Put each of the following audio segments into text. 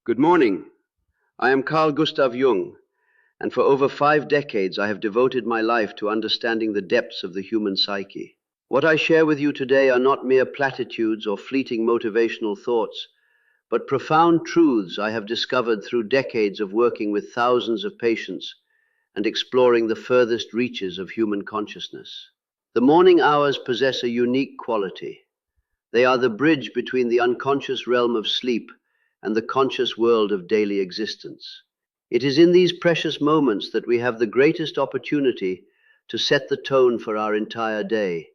Good morning. I am Carl Gustav Jung, and for over 5 decades I have devoted my life to understanding the depths of the human psyche. What I share with you today are not mere platitudes or fleeting motivational thoughts, but profound truths I have discovered through decades of working with thousands of patients and exploring the furthest reaches of human consciousness. The morning hours possess a unique quality. They are the bridge between the unconscious realm of sleep and the conscious world of daily existence. It is in these precious moments that we have the greatest opportunity to set the tone for our entire day,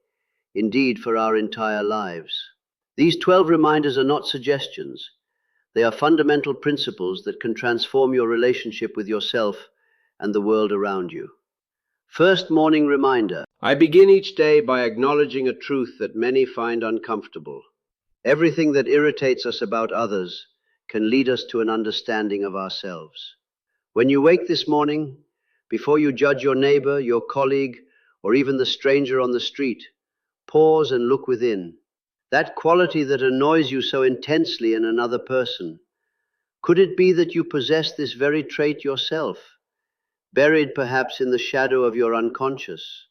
indeed for our entire lives. These 12 reminders are not suggestions. They are fundamental principles that can transform your relationship with yourself and the world around you. First morning reminder. I begin each day by acknowledging a truth that many find uncomfortable. Everything that irritates us about others can lead us to an understanding of ourselves. When you wake this morning, before you judge your neighbor, your colleague, or even the stranger on the street, pause and look within. That quality that annoys you so intensely in another person, could it be that you possess this very trait yourself, buried perhaps in the shadow of your unconscious?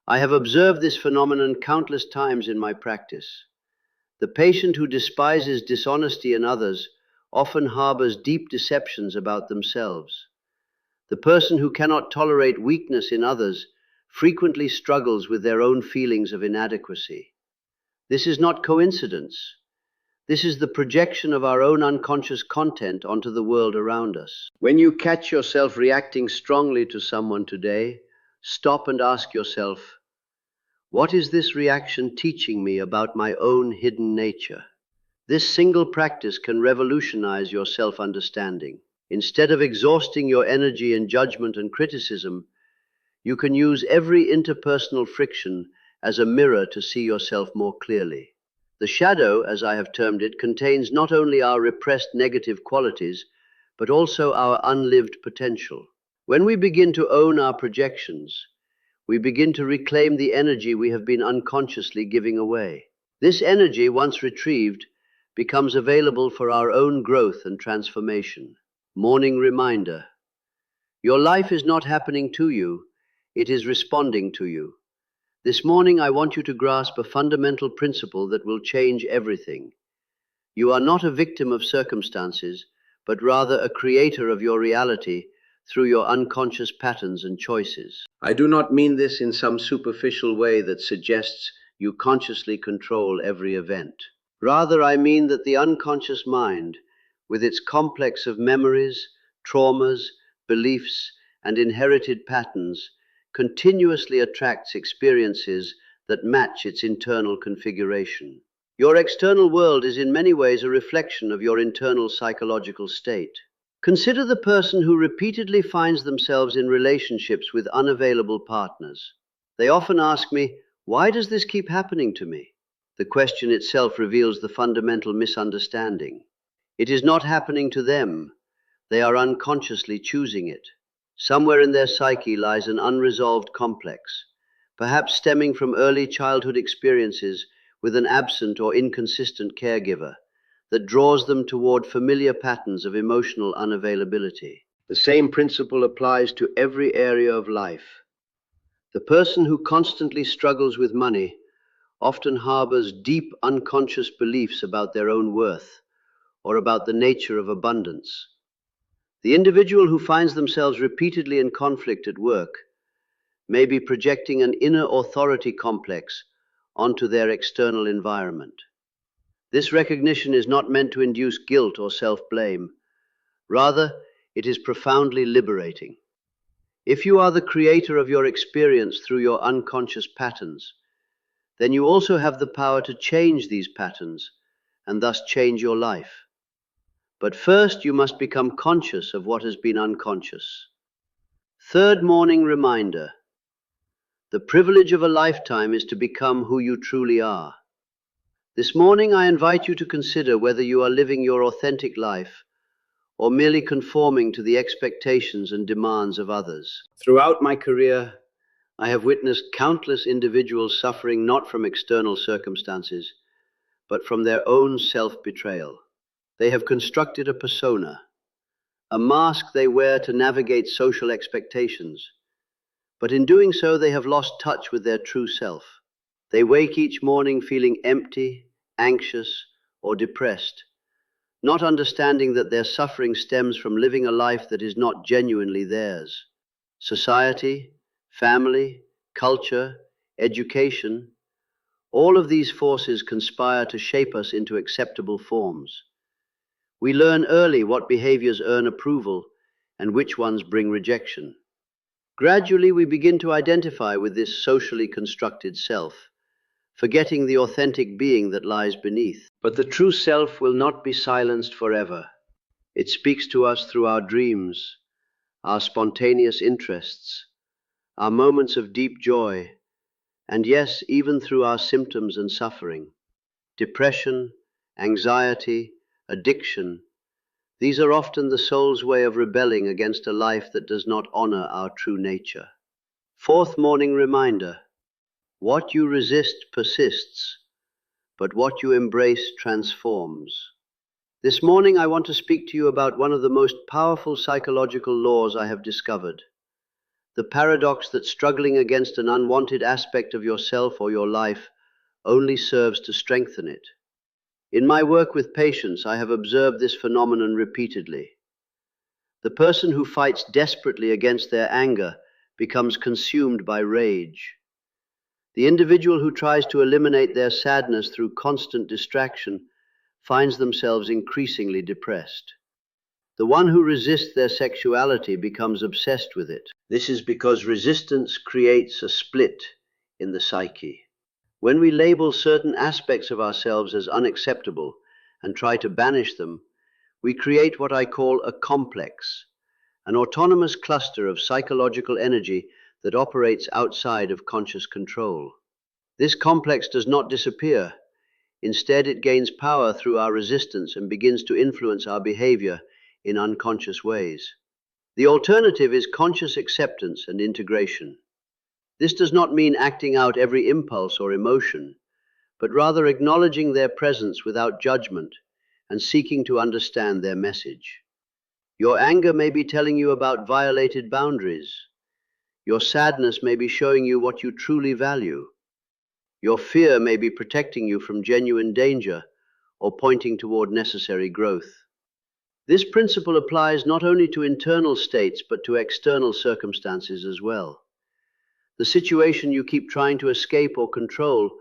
I have observed this phenomenon countless times in my practice. The patient who despises dishonesty in others often harbors deep deceptions about themselves. The person who cannot tolerate weakness in others frequently struggles with their own feelings of inadequacy. This is not coincidence. This is the projection of our own unconscious content onto the world around us. When you catch yourself reacting strongly to someone today, stop and ask yourself, what is this reaction teaching me about my own hidden nature? This single practice can revolutionize your self-understanding. Instead of exhausting your energy in judgment and criticism, you can use every interpersonal friction as a mirror to see yourself more clearly. The shadow, as I have termed it, contains not only our repressed negative qualities, but also our unlived potential. When we begin to own our projections, we begin to reclaim the energy we have been unconsciously giving away. This energy, once retrieved, becomes available for our own growth and transformation. Morning reminder. Your life is not happening to you, it is responding to you. This morning I want you to grasp a fundamental principle that will change everything. You are not a victim of circumstances, but rather a creator of your reality through your unconscious patterns and choices. I do not mean this in some superficial way that suggests you consciously control every event. Rather, I mean that the unconscious mind, with its complex of memories, traumas, beliefs, and inherited patterns, continuously attracts experiences that match its internal configuration. Your external world is in many ways a reflection of your internal psychological state. Consider the person who repeatedly finds themselves in relationships with unavailable partners. They often ask me, why does this keep happening to me? The question itself reveals the fundamental misunderstanding. It is not happening to them. They are unconsciously choosing it. Somewhere in their psyche lies an unresolved complex, perhaps stemming from early childhood experiences with an absent or inconsistent caregiver, that draws them toward familiar patterns of emotional unavailability. The same principle applies to every area of life. The person who constantly struggles with money often harbors deep unconscious beliefs about their own worth or about the nature of abundance. The individual who finds themselves repeatedly in conflict at work may be projecting an inner authority complex onto their external environment. This recognition is not meant to induce guilt or self-blame. Rather, it is profoundly liberating. If you are the creator of your experience through your unconscious patterns, then you also have the power to change these patterns and thus change your life. But first, you must become conscious of what has been unconscious. Third morning reminder. The privilege of a lifetime is to become who you truly are. This morning, I invite you to consider whether you are living your authentic life or merely conforming to the expectations and demands of others. Throughout my career, I have witnessed countless individuals suffering not from external circumstances, but from their own self-betrayal. They have constructed a persona, a mask they wear to navigate social expectations. But in doing so, they have lost touch with their true self. They wake each morning feeling empty, anxious, or depressed, not understanding that their suffering stems from living a life that is not genuinely theirs. Society, family, culture, education, all of these forces conspire to shape us into acceptable forms. We learn early what behaviors earn approval and which ones bring rejection. Gradually, we begin to identify with this socially constructed self, forgetting the authentic being that lies beneath. But the true self will not be silenced forever. It speaks to us through our dreams, our spontaneous interests, our moments of deep joy, and yes, even through our symptoms and suffering. Depression, anxiety, addiction, these are often the soul's way of rebelling against a life that does not honor our true nature. Fourth morning reminder: what you resist persists, but what you embrace transforms. This morning I want to speak to you about one of the most powerful psychological laws I have discovered. The paradox that struggling against an unwanted aspect of yourself or your life only serves to strengthen it. In my work with patients, I have observed this phenomenon repeatedly. The person who fights desperately against their anger becomes consumed by rage. The individual who tries to eliminate their sadness through constant distraction finds themselves increasingly depressed. The one who resists their sexuality becomes obsessed with it. This is because resistance creates a split in the psyche. When we label certain aspects of ourselves as unacceptable and try to banish them, we create what I call a complex, an autonomous cluster of psychological energy that operates outside of conscious control. This complex does not disappear. Instead, it gains power through our resistance and begins to influence our behavior in unconscious ways. The alternative is conscious acceptance and integration. This does not mean acting out every impulse or emotion, but rather acknowledging their presence without judgment and seeking to understand their message. Your anger may be telling you about violated boundaries. Your sadness may be showing you what you truly value. Your fear may be protecting you from genuine danger or pointing toward necessary growth. This principle applies not only to internal states but to external circumstances as well. The situation you keep trying to escape or control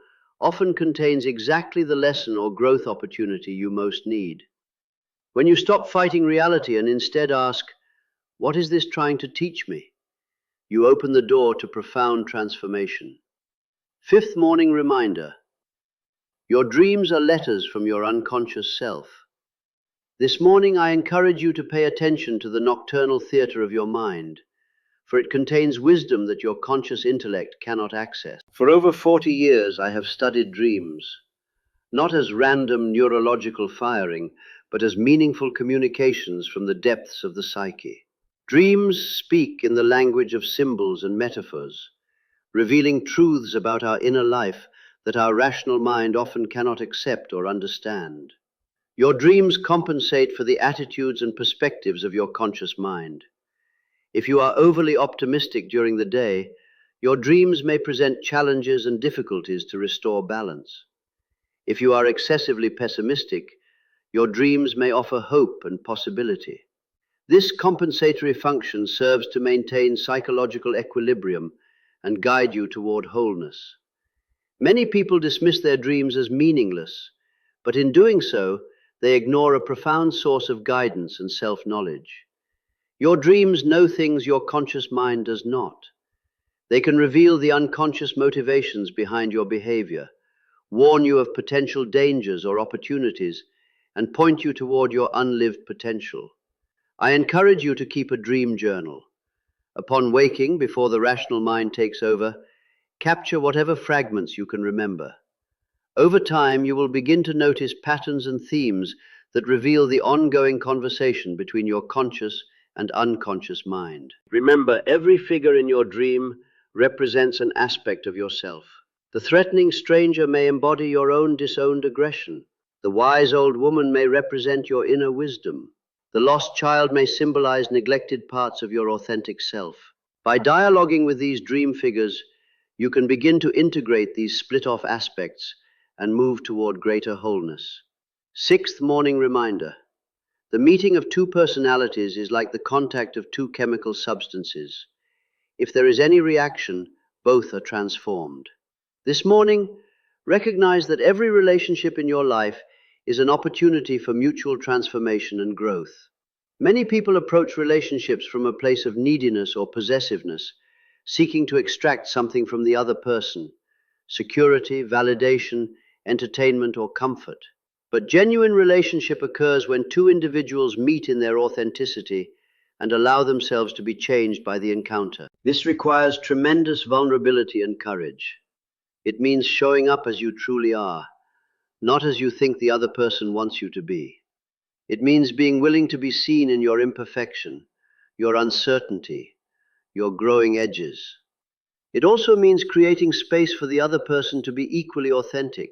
often contains exactly the lesson or growth opportunity you most need. When you stop fighting reality and instead ask, "What is this trying to teach me?" you open the door to profound transformation. Fifth morning reminder: your dreams are letters from your unconscious self. This morning I encourage you to pay attention to the nocturnal theater of your mind, for it contains wisdom that your conscious intellect cannot access. For over 40 years, I have studied dreams, not as random neurological firing, but as meaningful communications from the depths of the psyche. Dreams speak in the language of symbols and metaphors, revealing truths about our inner life that our rational mind often cannot accept or understand. Your dreams compensate for the attitudes and perspectives of your conscious mind. If you are overly optimistic during the day, your dreams may present challenges and difficulties to restore balance. If you are excessively pessimistic, your dreams may offer hope and possibility. This compensatory function serves to maintain psychological equilibrium and guide you toward wholeness. Many people dismiss their dreams as meaningless, but in doing so, they ignore a profound source of guidance and self-knowledge. Your dreams know things your conscious mind does not. They can reveal the unconscious motivations behind your behavior, warn you of potential dangers or opportunities, and point you toward your unlived potential. I encourage you to keep a dream journal. Upon waking, before the rational mind takes over, capture whatever fragments you can remember. Over time, you will begin to notice patterns and themes that reveal the ongoing conversation between your conscious and unconscious mind. Remember, every figure in your dream represents an aspect of yourself. The threatening stranger may embody your own disowned aggression. The wise old woman may represent your inner wisdom. The lost child may symbolize neglected parts of your authentic self. By dialoguing with these dream figures, you can begin to integrate these split-off aspects and move toward greater wholeness. Sixth morning reminder. The meeting of two personalities is like the contact of two chemical substances. If there is any reaction, both are transformed. This morning, recognize that every relationship in your life is an opportunity for mutual transformation and growth. Many people approach relationships from a place of neediness or possessiveness, seeking to extract something from the other person: security, validation, entertainment, or comfort. But genuine relationship occurs when two individuals meet in their authenticity and allow themselves to be changed by the encounter. This requires tremendous vulnerability and courage. It means showing up as you truly are, not as you think the other person wants you to be. It means being willing to be seen in your imperfection, your uncertainty, your growing edges. It also means creating space for the other person to be equally authentic,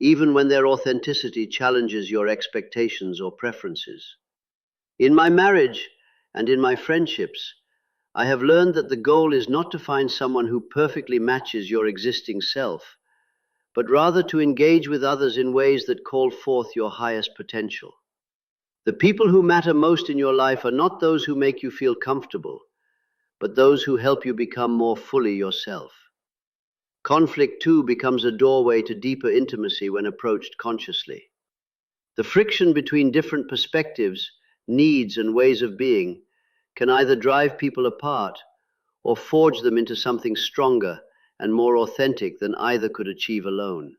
even when their authenticity challenges your expectations or preferences. In my marriage and in my friendships, I have learned that the goal is not to find someone who perfectly matches your existing self, but rather to engage with others in ways that call forth your highest potential. The people who matter most in your life are not those who make you feel comfortable, but those who help you become more fully yourself. Conflict, too, becomes a doorway to deeper intimacy when approached consciously. The friction between different perspectives, needs, and ways of being can either drive people apart or forge them into something stronger and more authentic than either could achieve alone.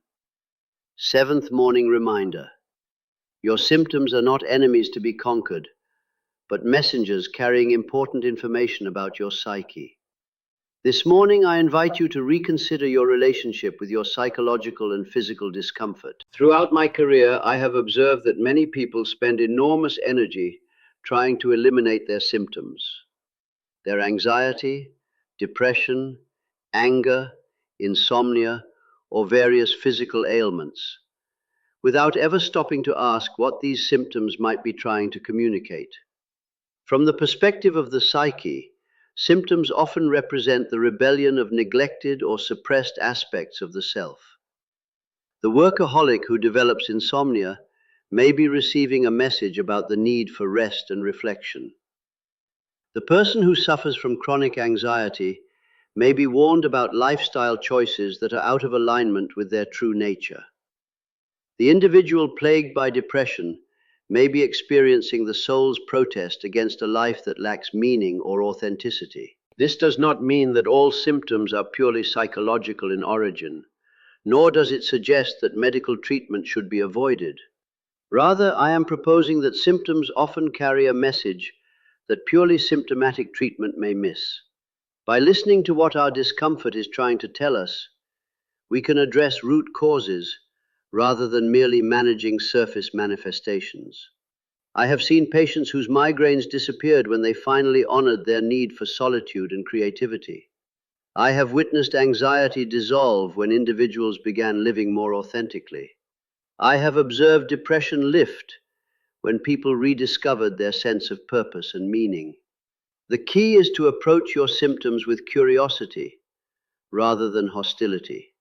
Seventh morning reminder. Your symptoms are not enemies to be conquered, but messengers carrying important information about your psyche. This morning, I invite you to reconsider your relationship with your psychological and physical discomfort. Throughout my career, I have observed that many people spend enormous energy trying to eliminate their symptoms. Their anxiety, depression, anger, insomnia, or various physical ailments, without ever stopping to ask what these symptoms might be trying to communicate. From the perspective of the psyche, symptoms often represent the rebellion of neglected or suppressed aspects of the self. The workaholic who develops insomnia may be receiving a message about the need for rest and reflection. The person who suffers from chronic anxiety may be warned about lifestyle choices that are out of alignment with their true nature. The individual plagued by depression may be experiencing the soul's protest against a life that lacks meaning or authenticity. This does not mean that all symptoms are purely psychological in origin, nor does it suggest that medical treatment should be avoided. Rather, I am proposing that symptoms often carry a message that purely symptomatic treatment may miss. By listening to what our discomfort is trying to tell us, we can address root causes rather than merely managing surface manifestations. I have seen patients whose migraines disappeared when they finally honored their need for solitude and creativity. I have witnessed anxiety dissolve when individuals began living more authentically. I have observed depression lift when people rediscovered their sense of purpose and meaning. The key is to approach your symptoms with curiosity rather than hostility.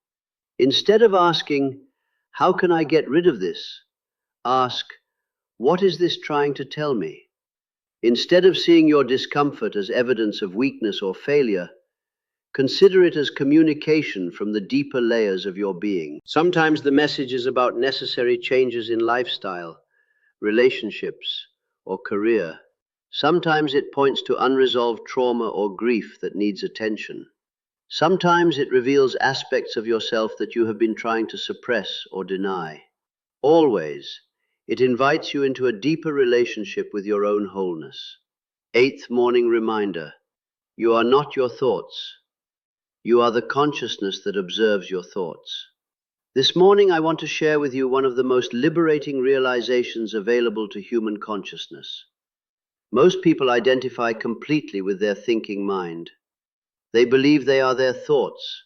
Instead of asking, "How can I get rid of this?" ask, "What is this trying to tell me?" Instead of seeing your discomfort as evidence of weakness or failure, consider it as communication from the deeper layers of your being. Sometimes the message is about necessary changes in lifestyle, relationships, or career. Sometimes it points to unresolved trauma or grief that needs attention. Sometimes it reveals aspects of yourself that you have been trying to suppress or deny. Always, it invites you into a deeper relationship with your own wholeness. Eighth morning reminder. You are not your thoughts. You are the consciousness that observes your thoughts. This morning, I want to share with you one of the most liberating realizations available to human consciousness. Most people identify completely with their thinking mind. They believe they are their thoughts,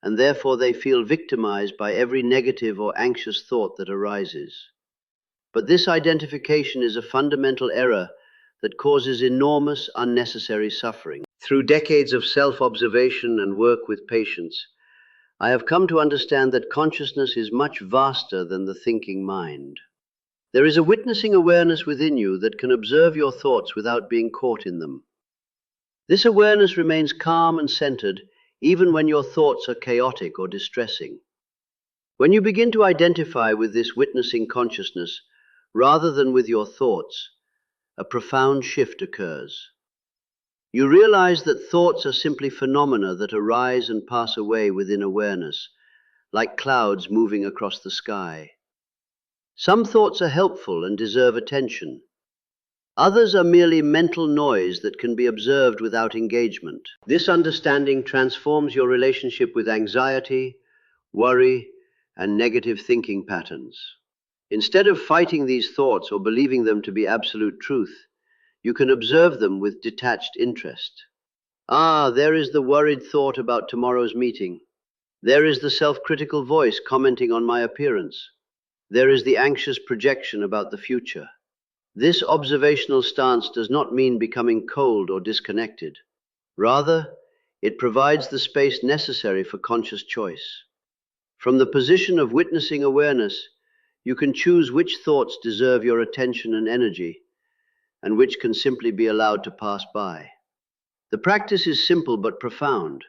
and therefore they feel victimized by every negative or anxious thought that arises. But this identification is a fundamental error that causes enormous unnecessary suffering. Through decades of self-observation and work with patients, I have come to understand that consciousness is much vaster than the thinking mind. There is a witnessing awareness within you that can observe your thoughts without being caught in them. This awareness remains calm and centered even when your thoughts are chaotic or distressing. When you begin to identify with this witnessing consciousness rather than with your thoughts, a profound shift occurs. You realize that thoughts are simply phenomena that arise and pass away within awareness, like clouds moving across the sky. Some thoughts are helpful and deserve attention. Others are merely mental noise that can be observed without engagement. This understanding transforms your relationship with anxiety, worry, and negative thinking patterns. Instead of fighting these thoughts or believing them to be absolute truth, you can observe them with detached interest. Ah, there is the worried thought about tomorrow's meeting. There is the self-critical voice commenting on my appearance. There is the anxious projection about the future. This observational stance does not mean becoming cold or disconnected. Rather, it provides the space necessary for conscious choice. From the position of witnessing awareness, you can choose which thoughts deserve your attention and energy, and which can simply be allowed to pass by. The practice is simple but profound.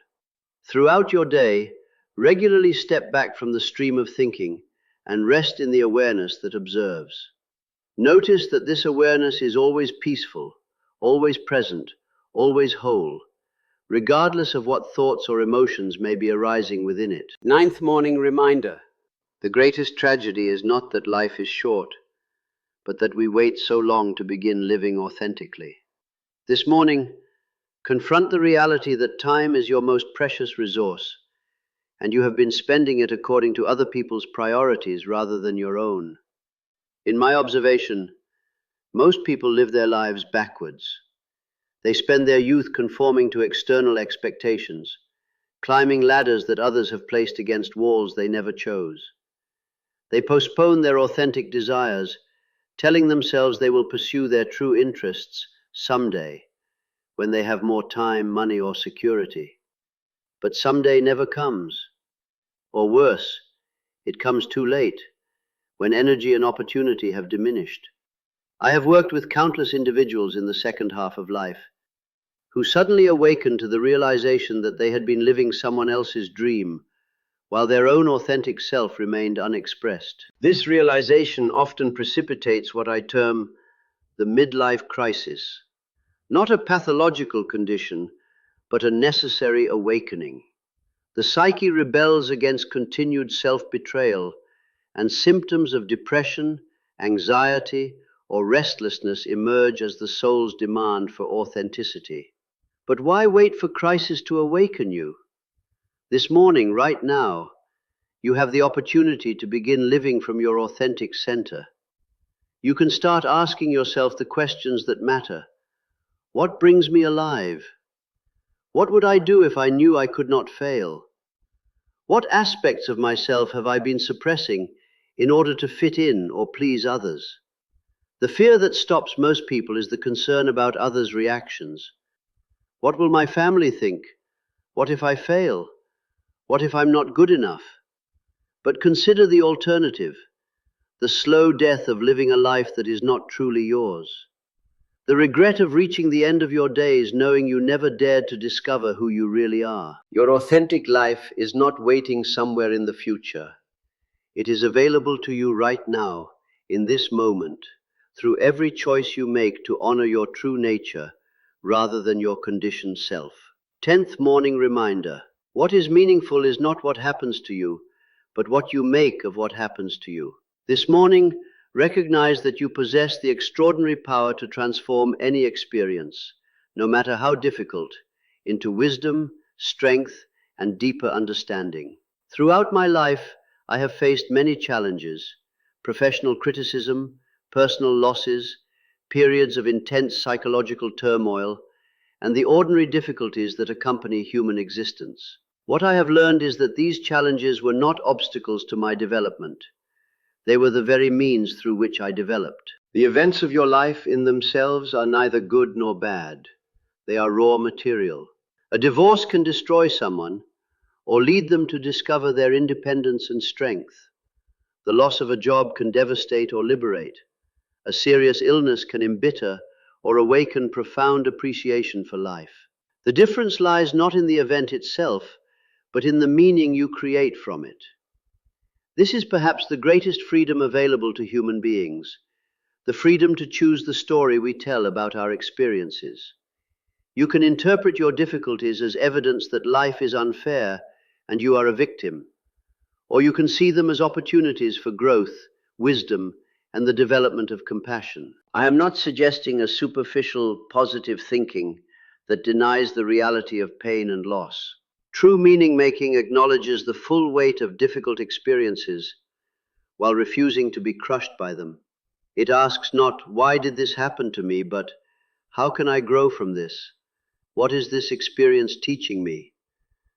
Throughout your day, regularly step back from the stream of thinking and rest in the awareness that observes. Notice that this awareness is always peaceful, always present, always whole, regardless of what thoughts or emotions may be arising within it. Ninth morning reminder. The greatest tragedy is not that life is short, but that we wait so long to begin living authentically. This morning, confront the reality that time is your most precious resource, and you have been spending it according to other people's priorities rather than your own. In my observation, most people live their lives backwards. They spend their youth conforming to external expectations, climbing ladders that others have placed against walls they never chose. They postpone their authentic desires, telling themselves they will pursue their true interests someday, when they have more time, money, or security. But someday never comes. Or worse, it comes too late, when energy and opportunity have diminished. I have worked with countless individuals in the second half of life, who suddenly awakened to the realization that they had been living someone else's dream, while their own authentic self remained unexpressed. This realization often precipitates what I term the midlife crisis. Not a pathological condition, but a necessary awakening. The psyche rebels against continued self-betrayal, and symptoms of depression, anxiety, or restlessness emerge as the soul's demand for authenticity. But why wait for crisis to awaken you? This morning, right now, you have the opportunity to begin living from your authentic center. You can start asking yourself the questions that matter. What brings me alive? What would I do if I knew I could not fail? What aspects of myself have I been suppressing in order to fit in or please others? The fear that stops most people is the concern about others' reactions. What will my family think? What if I fail? What if I'm not good enough? But consider the alternative, the slow death of living a life that is not truly yours. The regret of reaching the end of your days knowing you never dared to discover who you really are. Your authentic life is not waiting somewhere in the future. It is available to you right now, in this moment, through every choice you make to honor your true nature rather than your conditioned self. 10th morning reminder. What is meaningful is not what happens to you, but what you make of what happens to you. This morning, recognize that you possess the extraordinary power to transform any experience, no matter how difficult, into wisdom, strength, and deeper understanding. Throughout my life, I have faced many challenges: professional criticism, personal losses, periods of intense psychological turmoil, and the ordinary difficulties that accompany human existence. What I have learned is that these challenges were not obstacles to my development. They were the very means through which I developed. The events of your life in themselves are neither good nor bad. They are raw material. A divorce can destroy someone or lead them to discover their independence and strength. The loss of a job can devastate or liberate. A serious illness can embitter or awaken profound appreciation for life. The difference lies not in the event itself, but in the meaning you create from it. This is perhaps the greatest freedom available to human beings, the freedom to choose the story we tell about our experiences. You can interpret your difficulties as evidence that life is unfair and you are a victim, or you can see them as opportunities for growth, wisdom, and the development of compassion. I am not suggesting a superficial, positive thinking that denies the reality of pain and loss. True meaning-making acknowledges the full weight of difficult experiences while refusing to be crushed by them. It asks not, "Why did this happen to me?" but, "How can I grow from this? What is this experience teaching me?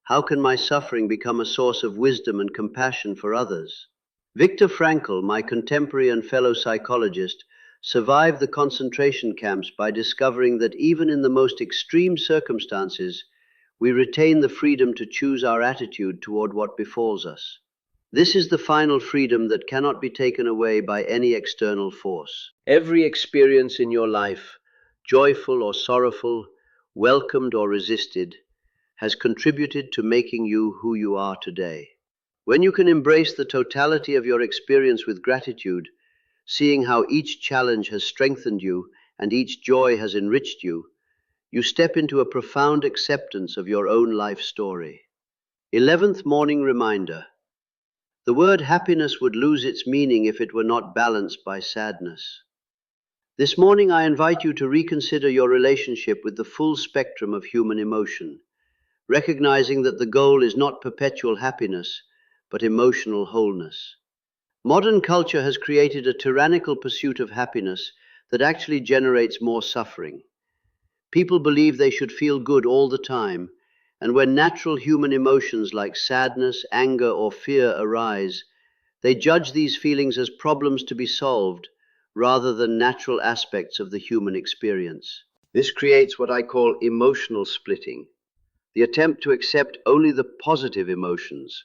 How can my suffering become a source of wisdom and compassion for others?" Viktor Frankl, my contemporary and fellow psychologist, survived the concentration camps by discovering that even in the most extreme circumstances, we retain the freedom to choose our attitude toward what befalls us. This is the final freedom that cannot be taken away by any external force. Every experience in your life, joyful or sorrowful, welcomed or resisted, has contributed to making you who you are today. When you can embrace the totality of your experience with gratitude, seeing how each challenge has strengthened you and each joy has enriched you, you step into a profound acceptance of your own life story. 11th morning reminder. The word happiness would lose its meaning if it were not balanced by sadness. This morning I invite you to reconsider your relationship with the full spectrum of human emotion, recognizing that the goal is not perpetual happiness, but emotional wholeness. Modern culture has created a tyrannical pursuit of happiness that actually generates more suffering. People believe they should feel good all the time, and when natural human emotions like sadness, anger, or fear arise, they judge these feelings as problems to be solved rather than natural aspects of the human experience. This creates what I call emotional splitting, the attempt to accept only the positive emotions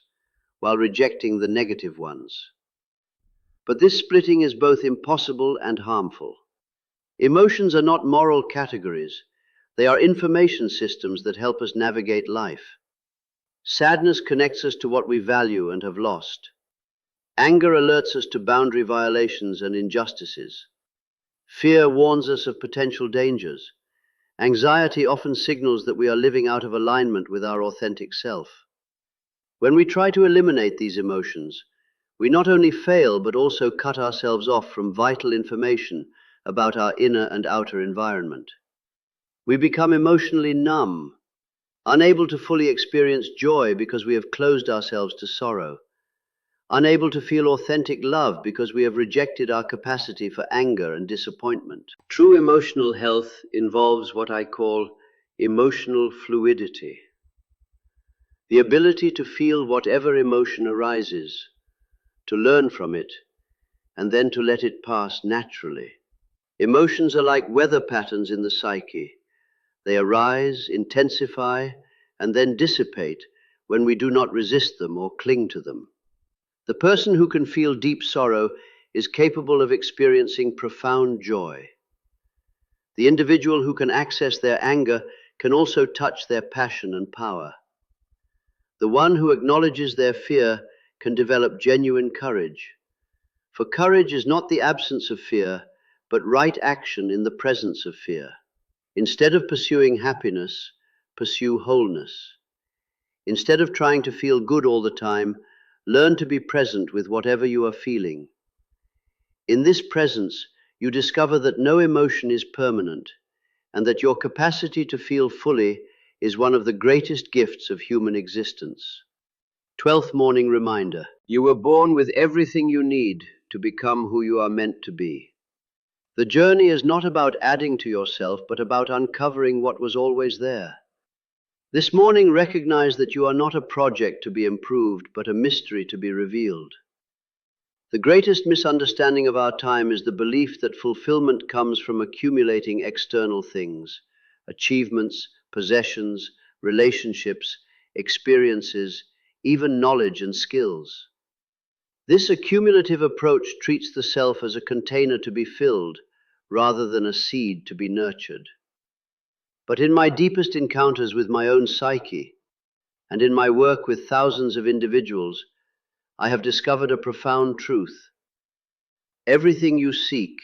while rejecting the negative ones. But this splitting is both impossible and harmful. Emotions are not moral categories. They are information systems that help us navigate life. Sadness connects us to what we value and have lost. Anger alerts us to boundary violations and injustices. Fear warns us of potential dangers. Anxiety often signals that we are living out of alignment with our authentic self. When we try to eliminate these emotions, we not only fail but also cut ourselves off from vital information about our inner and outer environment. We become emotionally numb, unable to fully experience joy because we have closed ourselves to sorrow, unable to feel authentic love because we have rejected our capacity for anger and disappointment. True emotional health involves what I call emotional fluidity, the ability to feel whatever emotion arises, to learn from it, and then to let it pass naturally. Emotions are like weather patterns in the psyche. They arise, intensify, and then dissipate when we do not resist them or cling to them. The person who can feel deep sorrow is capable of experiencing profound joy. The individual who can access their anger can also touch their passion and power. The one who acknowledges their fear can develop genuine courage. For courage is not the absence of fear, but right action in the presence of fear. Instead of pursuing happiness, pursue wholeness. Instead of trying to feel good all the time, learn to be present with whatever you are feeling. In this presence, you discover that no emotion is permanent, and that your capacity to feel fully is one of the greatest gifts of human existence. 12th morning reminder. You were born with everything you need to become who you are meant to be. The journey is not about adding to yourself, but about uncovering what was always there. This morning, recognize that you are not a project to be improved, but a mystery to be revealed. The greatest misunderstanding of our time is the belief that fulfillment comes from accumulating external things, achievements, possessions, relationships, experiences, even knowledge and skills. This accumulative approach treats the self as a container to be filled, rather than a seed to be nurtured. But in my deepest encounters with my own psyche, and in my work with thousands of individuals, I have discovered a profound truth. Everything you seek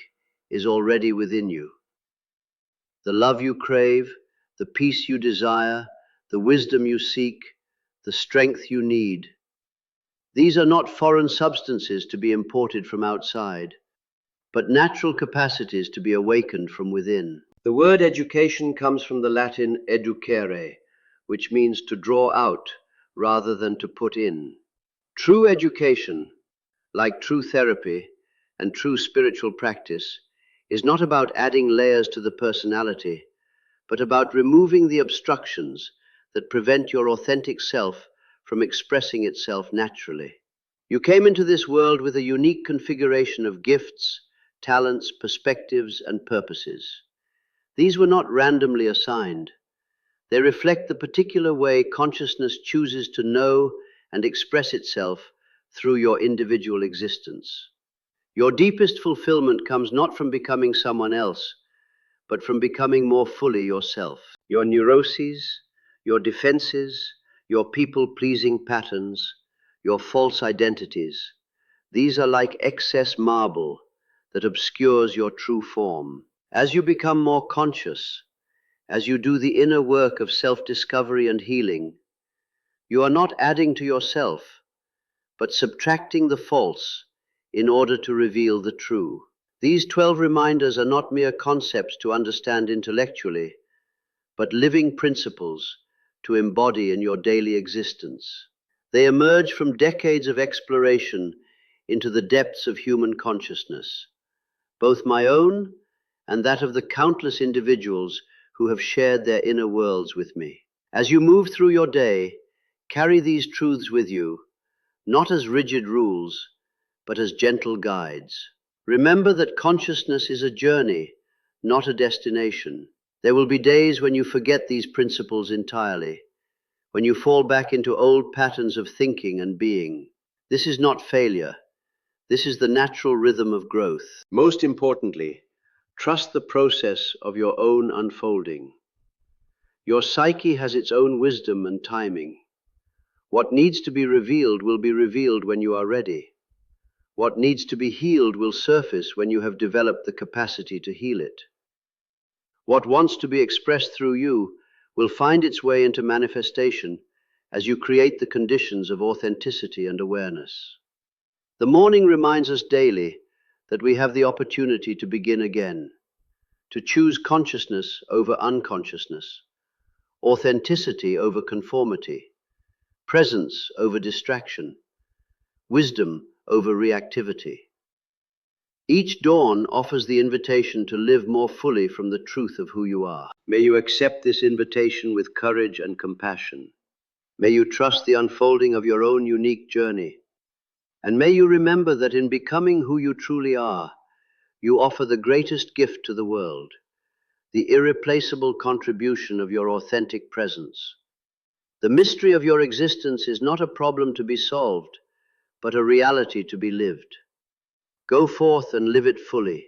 is already within you. The love you crave, the peace you desire, the wisdom you seek, the strength you need. These are not foreign substances to be imported from outside, but natural capacities to be awakened from within. The word education comes from the Latin educere, which means to draw out rather than to put in. True education, like true therapy and true spiritual practice, is not about adding layers to the personality, but about removing the obstructions that prevent your authentic self from expressing itself naturally. You came into this world with a unique configuration of gifts, talents, perspectives, and purposes. These were not randomly assigned. They reflect the particular way consciousness chooses to know and express itself through your individual existence. Your deepest fulfillment comes not from becoming someone else, but from becoming more fully yourself. Your neuroses, your defenses, your people-pleasing patterns, your false identities, these are like excess marble that obscures your true form. As you become more conscious, as you do the inner work of self-discovery and healing, you are not adding to yourself, but subtracting the false in order to reveal the true. These 12 reminders are not mere concepts to understand intellectually, but living principles to embody in your daily existence. They emerge from decades of exploration into the depths of human consciousness, both my own and that of the countless individuals who have shared their inner worlds with me. As you move through your day, carry these truths with you, not as rigid rules, but as gentle guides. Remember that consciousness is a journey, not a destination. There will be days when you forget these principles entirely, when you fall back into old patterns of thinking and being. This is not failure. This is the natural rhythm of growth. Most importantly, trust the process of your own unfolding. Your psyche has its own wisdom and timing. What needs to be revealed will be revealed when you are ready. What needs to be healed will surface when you have developed the capacity to heal it. What wants to be expressed through you will find its way into manifestation as you create the conditions of authenticity and awareness. The morning reminds us daily that we have the opportunity to begin again, to choose consciousness over unconsciousness, authenticity over conformity, presence over distraction, wisdom over reactivity. Each dawn offers the invitation to live more fully from the truth of who you are. May you accept this invitation with courage and compassion. May you trust the unfolding of your own unique journey. And may you remember that in becoming who you truly are, you offer the greatest gift to the world, the irreplaceable contribution of your authentic presence. The mystery of your existence is not a problem to be solved, but a reality to be lived. Go forth and live it fully.